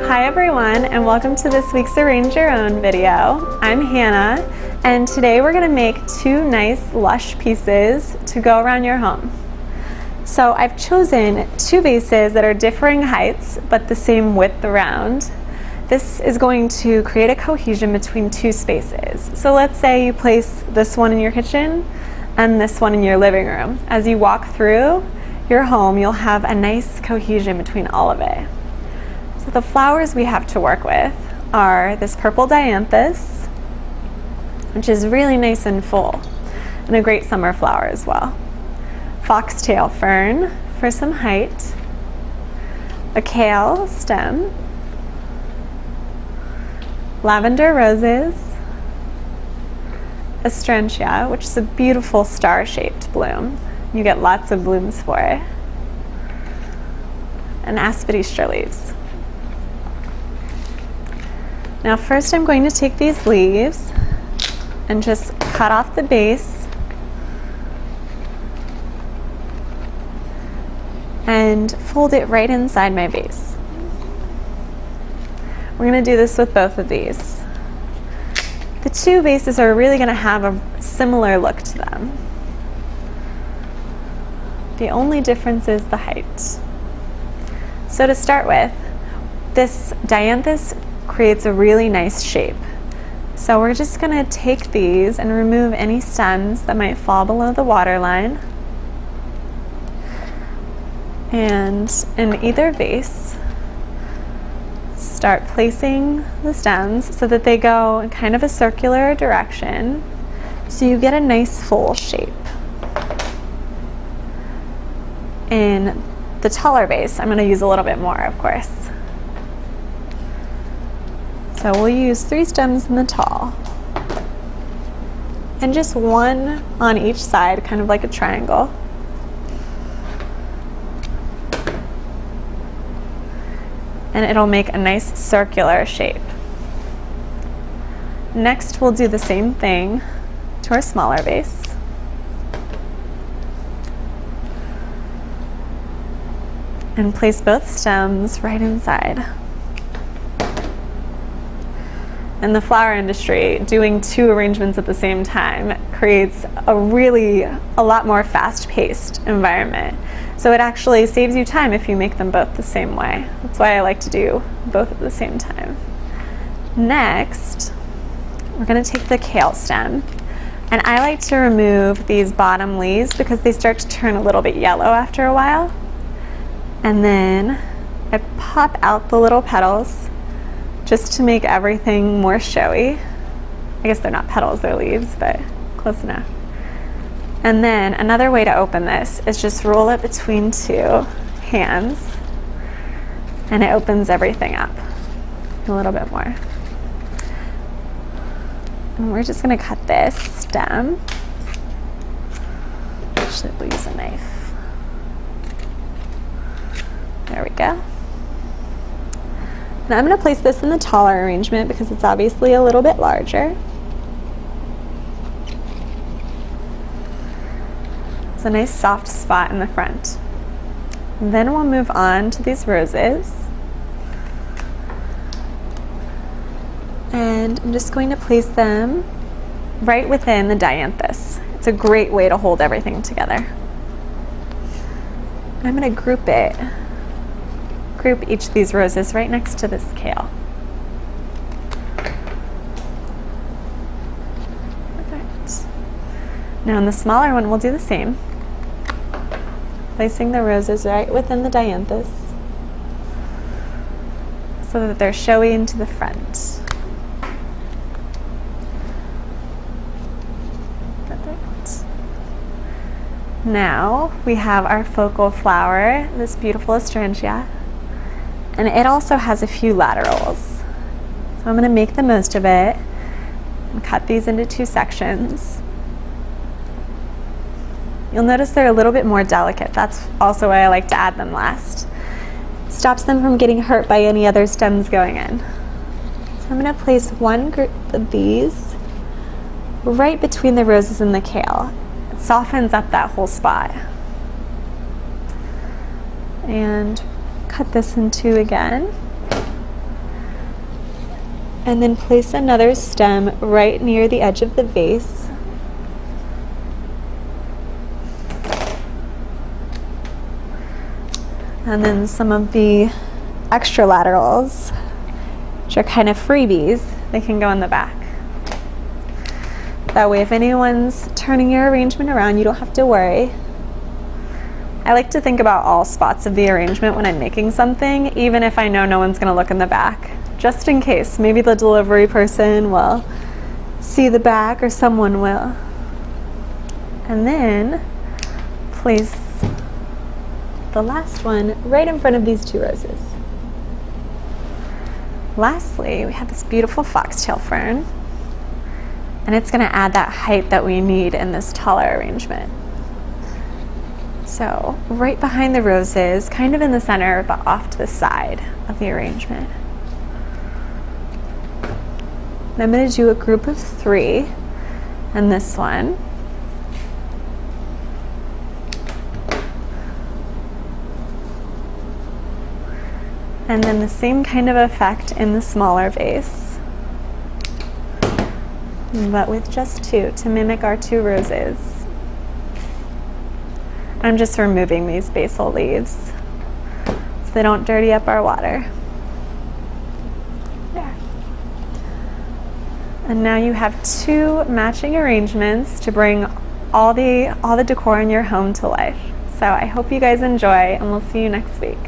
Hi everyone, and welcome to this week's Arrange Your Own video. I'm Hannah, and today we're going to make two nice lush pieces to go around your home. So I've chosen two vases that are differing heights but the same width around. This is going to create a cohesion between two spaces. So let's say you place this one in your kitchen and this one in your living room. As you walk through your home, you'll have a nice cohesion between all of it. So the flowers we have to work with are this purple dianthus, which is really nice and full, and a great summer flower as well. Foxtail fern for some height, a kale stem, lavender roses, astrantia, which is a beautiful star-shaped bloom. You get lots of blooms for it, and aspidistra leaves. Now first I'm going to take these leaves and just cut off the base and fold it right inside my vase. We're going to do this with both of these. The two vases are really going to have a similar look to them. The only difference is the height. So to start with, this dianthus creates a really nice shape. So we're just going to take these and remove any stems that might fall below the water line. And in either vase, start placing the stems so that they go in kind of a circular direction, so you get a nice full shape. In the taller vase, I'm going to use a little bit more, of course. So we'll use 3 stems in the tall, and just one on each side, kind of like a triangle. And it'll make a nice circular shape. Next, we'll do the same thing to our smaller vase. And place both stems right inside. In the flower industry, doing 2 arrangements at the same time creates a lot more fast-paced environment. So it actually saves you time if you make them both the same way. That's why I like to do both at the same time. Next, we're going to take the kale stem. And I like to remove these bottom leaves because they start to turn a little bit yellow after a while. And then I pop out the little petals just to make everything more showy. I guess they're not petals, they're leaves, but close enough. And then another way to open this is just roll it between 2 hands, and it opens everything up a little bit more. And we're just going to cut this stem. Actually, we'll use a knife. There we go. Now I'm going to place this in the taller arrangement because it's obviously a little bit larger. It's a nice soft spot in the front. And then we'll move on to these roses. And I'm just going to place them right within the dianthus. It's a great way to hold everything together. I'm going to group each of these roses right next to this kale. Perfect. Now in the smaller one, we'll do the same. Placing the roses right within the dianthus so that they're showy into the front. Perfect. Now we have our focal flower, this beautiful astrantia. And it also has a few laterals. So I'm going to make the most of it and cut these into 2 sections. You'll notice they're a little bit more delicate. That's also why I like to add them last. Stops them from getting hurt by any other stems going in. So I'm going to place one group of these right between the roses and the kale. It softens up that whole spot. And cut this in 2 again. And then place another stem right near the edge of the vase. And then some of the extra laterals, which are kind of freebies, they can go in the back. That way if anyone's turning your arrangement around, you don't have to worry. I like to think about all spots of the arrangement when I'm making something, even if I know no one's going to look in the back, just in case. Maybe the delivery person will see the back or someone will. And then place the last one right in front of these two roses. Lastly, we have this beautiful foxtail fern, and it's going to add that height that we need in this taller arrangement. So right behind the roses, kind of in the center, but off to the side of the arrangement. And I'm going to do a group of 3 and this one. And then the same kind of effect in the smaller vase, but with just 2 to mimic our 2 roses. I'm just removing these basil leaves so they don't dirty up our water. There. And now you have 2 matching arrangements to bring all the decor in your home to life. So I hope you guys enjoy, and we'll see you next week.